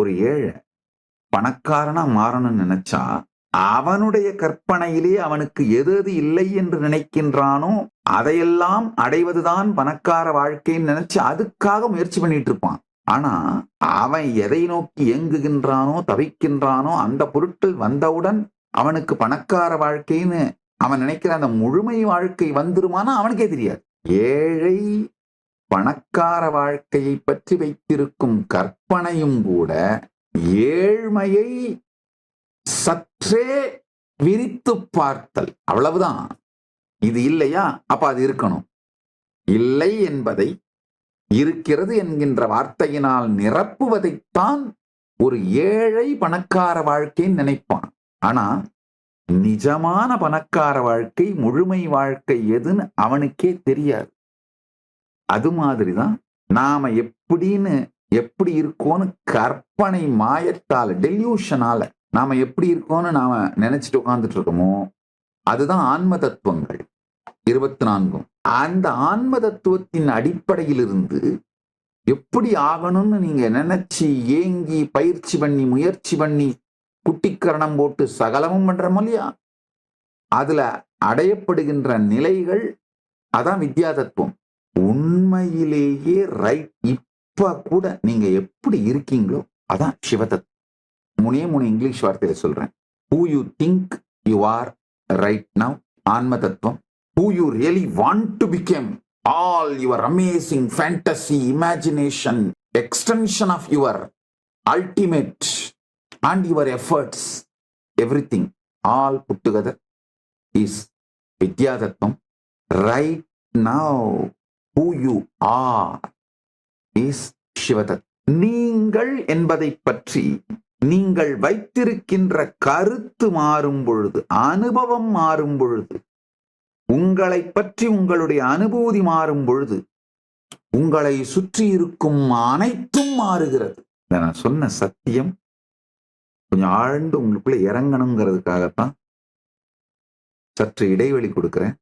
ஒரு ஏழை பணக்காரனா மாறணும்னு நினைச்சா அவனுடைய கற்பனையிலே அவனுக்கு எது எது இல்லை என்று நினைக்கின்றானோ அதையெல்லாம் அடைவதுதான் பணக்கார வாழ்க்கைன்னு நினைச்சு அதுக்காக முயற்சி பண்ணிட்டு இருப்பான். ஆனா அவன் எதை நோக்கி இயங்குகின்றானோ தவிக்கின்றானோ அந்த பொருட்கள் வந்தவுடன் அவனுக்கு பணக்கார வாழ்க்கைன்னு அவன் நினைக்கிற அந்த முழுமை வாழ்க்கை வந்துருமானா அவனுக்கே தெரியாது. ஏழை பணக்கார வாழ்க்கையை பற்றி வைத்திருக்கும் கற்பனையும் கூட ஏழ்மையை சற்றே விரித்து பார்த்தல், அவ்வளவுதான். இது இல்லையா, அப்ப அது இருக்கணும். இல்லை என்பதை இருக்கிறது என்கின்ற வார்த்தையினால் நிரப்புவதைத்தான் ஒரு ஏழை பணக்கார வாழ்க்கைன்னு நினைப்பான். ஆனா நிஜமான பணக்கார வாழ்க்கை, முழுமை வாழ்க்கை எதுன்னு அவனுக்கே தெரியாது. அது மாதிரிதான் நாம எப்படி இருக்கோன்னு கற்பனை மாயத்தால, டெல்யூஷனால நாம எப்படி இருக்கோன்னு நாம நினைச்சிட்டு உட்கார்ந்துட்டு இருக்கோமோ அதுதான் ஆன்ம தத்துவங்கள் 24. அந்த ஆன்ம தத்துவத்தின் அடிப்படையில் இருந்து எப்படி ஆகணும்னு நீங்க நினைச்சு ஏங்கி பயிற்சி பண்ணி முயற்சி பண்ணி குட்டிக்கரணம் போட்டு சகலமும் பண்றோம் இல்லையா, அதுல அடையப்படுகின்ற நிலைகள் அதான் வித்யா தத்துவம். உண்மையிலேயே ரைட் இப்ப கூட நீங்க எப்படி இருக்கீங்களோ அதான் சிவதத்துவம். 3 இங்கிலீஷ் வார்த்தையில சொல்றேன். who you think you are right now, ஆன்ம தத்துவம். who you really want to become, all your amazing fantasy, imagination, extension of your ultimate and your efforts, everything all put together is vidya tattvam. Right now who you are is shiva tattvam. நீங்கள் என்பதை பற்றி நீங்கள் வைத்திருக்கின்ற கருத்து மாறும் பொழுது, அனுபவம் மாறும் பொழுது, உங்களை பற்றி உங்களுடைய அனுபூதி மாறும் பொழுது உங்களை சுற்றி இருக்கும் அனைத்தும் மாறுகிறது. நான் சொன்ன சத்தியம் கொஞ்சம் ஆழ்ந்து உங்களுக்குள்ள இறங்கணுங்கிறதுக்காகத்தான் சற்று இடைவெளி கொடுக்கிறேன்.